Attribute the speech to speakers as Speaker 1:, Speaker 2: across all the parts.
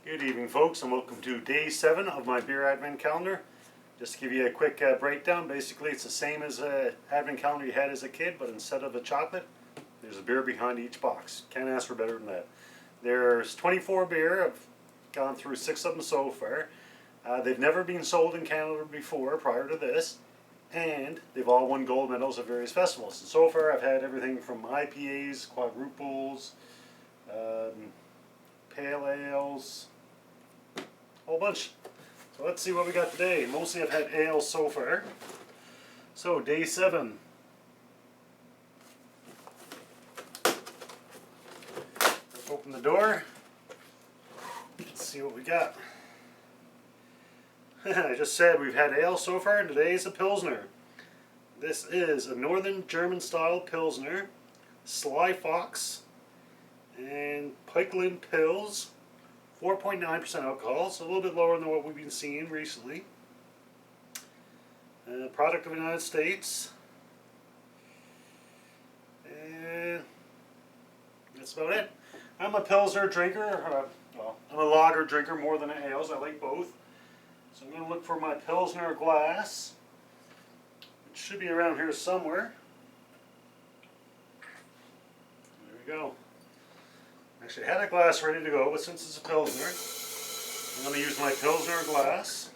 Speaker 1: Good evening, folks, and welcome to day 7 of my beer advent calendar. Just to give you a quick breakdown, basically it's the same as an advent calendar you had as a kid, but instead of a chocolate, there's a beer behind each box. Can't ask for better than that. There's 24 beer. I've gone through 6 of them so far. They've never been sold in Canada before prior to this, and they've all won gold medals at various festivals. And so far I've had everything from IPAs, quadruples, pale ales, a whole bunch. So let's see what we got today. Mostly I've had ales so far. So day 7. Let's open the door. Let's see what we got. I just said we've had ale so far, and today's a pilsner. This is a northern German style pilsner, Sly Fox, and Pikeland Pils, 4.9% alcohol, so a little bit lower than what we've been seeing recently. Product of the United States, and that's about it. I'm a pilsner drinker, well, I'm a lager drinker more than ales. I like both. So I'm going to look for my pilsner glass. It should be around here somewhere. There we go. Actually, I had a glass ready to go, but since it's a pilsner, I'm going to use my pilsner glass.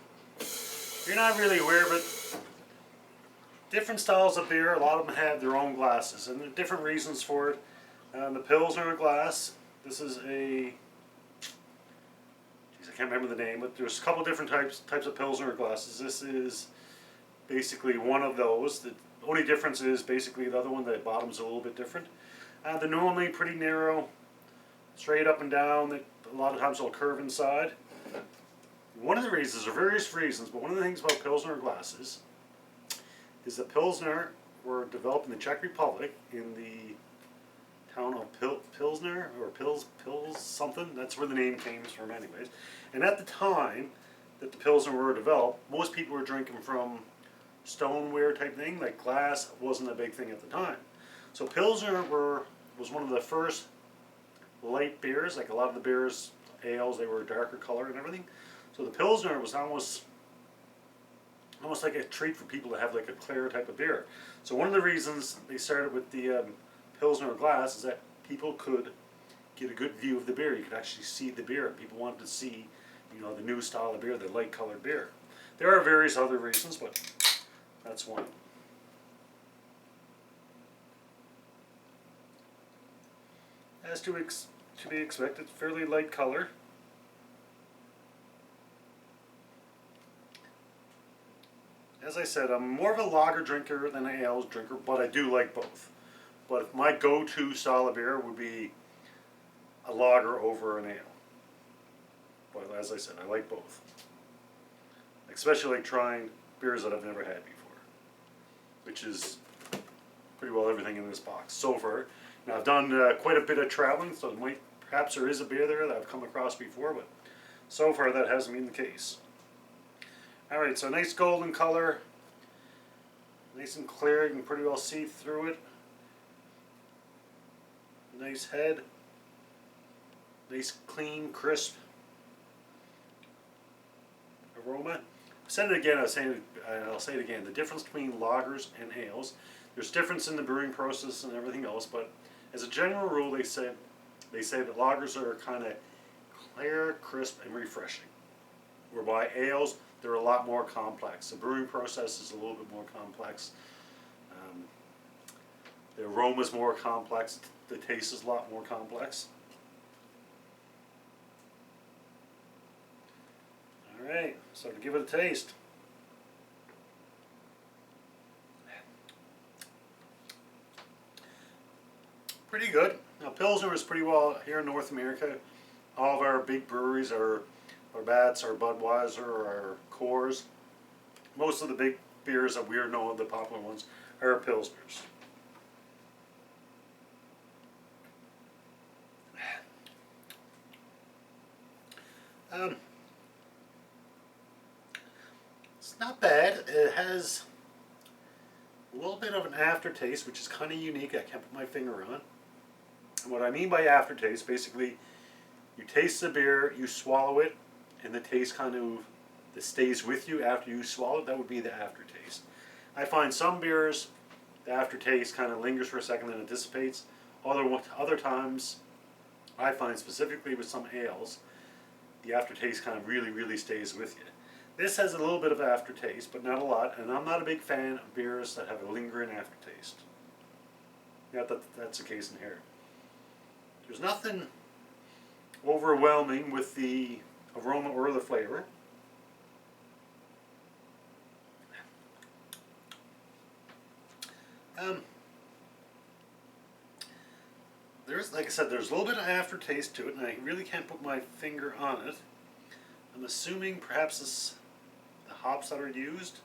Speaker 1: You're not really aware, but different styles of beer, a lot of them have their own glasses, and there are different reasons for it. The pilsner glass, this is a, I can't remember the name, but there's a couple different types of pilsner glasses. This is basically one of those. The only difference is basically the other one, the bottom's a little bit different. They're normally pretty narrow, straight up and down. A lot of times they'll curve inside. One of the reasons, or various reasons, but one of the things about pilsner glasses is that pilsner were developed in the Czech Republic in the town of Pilsner, or Pils something. That's where the name came from anyways. And at the time that the pilsner were developed, most people were drinking from stoneware type thing, like glass wasn't a big thing at the time. So pilsner was one of the first light beers. Like a lot of the beers, ales, they were darker color and everything. So the pilsner was almost like a treat for people to have like a clear type of beer. So one of the reasons they started with the pilsner glass is that people could get a good view of the beer. You could actually see the beer. People wanted to see, the new style of beer, the light colored beer. There are various other reasons, but that's one. As to be expected, fairly light color. As I said, I'm more of a lager drinker than an ale drinker, but I do like both. But if my go-to style of beer would be a lager over an ale. But as I said, I like both. Especially like trying beers that I've never had before, which is pretty well everything in this box so far. Now I've done quite a bit of traveling, so perhaps there is a beer there that I've come across before, but so far that hasn't been the case. Alright, so nice golden color, nice and clear, you can pretty well see through it. Nice head, nice clean, crisp aroma. I've said it again, I'll say it again, the difference between lagers and ales, there's difference in the brewing process and everything else, but as a general rule they say that lagers are kind of clear, crisp, and refreshing, whereby ales, they're a lot more complex. The brewing process is a little bit more complex. The aroma is more complex. The taste is a lot more complex. Alright, so to give it a taste. Pretty good. Now pilsner is pretty well here in North America. All of our big breweries are Bats, our Budweiser, our Coors. Most of the big beers that we know, the popular ones, are pilsners. It's not bad. It has a little bit of an aftertaste, which is kind of unique. I can't put my finger on. And what I mean by aftertaste, basically, You taste the beer, you swallow it, and the taste kind of that stays with you after you swallow it. That would be the aftertaste. I find some beers, the aftertaste kind of lingers for a second and it dissipates. Other times, I find specifically with some ales, the aftertaste kind of really stays with you. This has a little bit of aftertaste, but not a lot, and I'm not a big fan of beers that have a lingering aftertaste. Not that that's the case in here. There's nothing overwhelming with the aroma or the flavor. There's, like I said, there's a little bit of aftertaste to it, and I really can't put my finger on it. I'm assuming perhaps it's the hops that are used,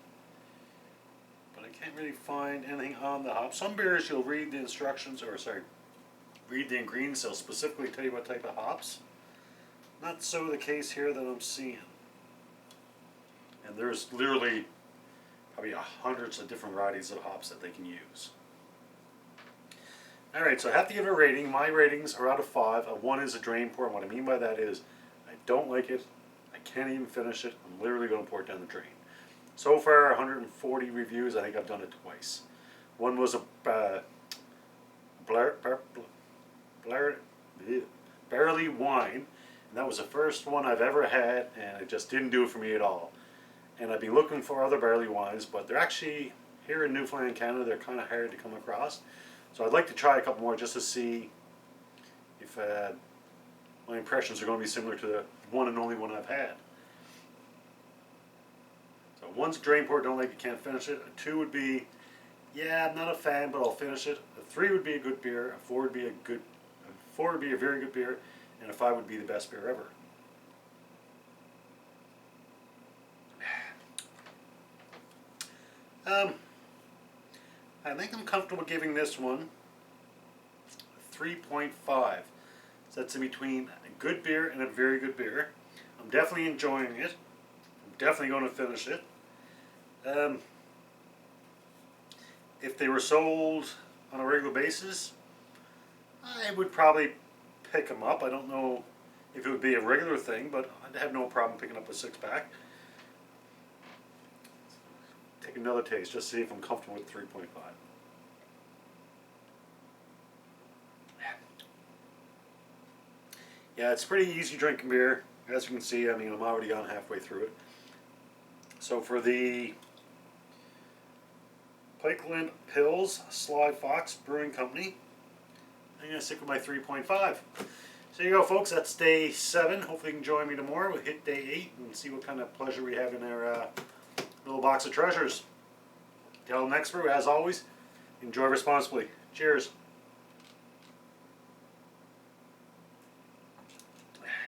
Speaker 1: but I can't really find anything on the hops. Some beers you'll read the instructions, or sorry, read the ingredients, they'll specifically tell you what type of hops. Not so the case here that I'm seeing. And there's literally probably hundreds of different varieties of hops that they can use. Alright, so I have to give it a rating. My ratings are out of 5. A 1 is a drain pour, and what I mean by that is I don't like it. I can't even finish it. I'm literally going to pour it down the drain. So far, 140 reviews. I think I've done it twice. One was a barley wine, and that was the first one I've ever had, and it just didn't do it for me at all. And I've been looking for other barley wines, but they're actually, here in Newfoundland, Canada, they're kind of hard to come across. So I'd like to try a couple more just to see if my impressions are going to be similar to the one and only one I've had. So 1's a drain pour, don't like it, can't finish it. A 2 would be, yeah, I'm not a fan, but I'll finish it. A 3 would be a good beer. A 4 would be a very good beer, and a 5 would be the best beer ever. I think I'm comfortable giving this one a 3.5. So that's in between a good beer and a very good beer. I'm definitely enjoying it. I'm definitely going to finish it. If they were sold on a regular basis, I would probably pick them up. I don't know if it would be a regular thing, but I'd have no problem picking up a 6-pack. Take another taste, just see if I'm comfortable with 3.5. Yeah, it's pretty easy drinking beer. As you can see, I mean, I'm already on halfway through it. So for the Pikeland Pils Sly Fox Brewing Company, I'm going to stick with my 3.5. So there you go, folks. That's day 7. Hopefully you can join me tomorrow. We'll hit day 8 and see what kind of pleasure we have in our little box of treasures. Till next brew, as always, enjoy responsibly. Cheers.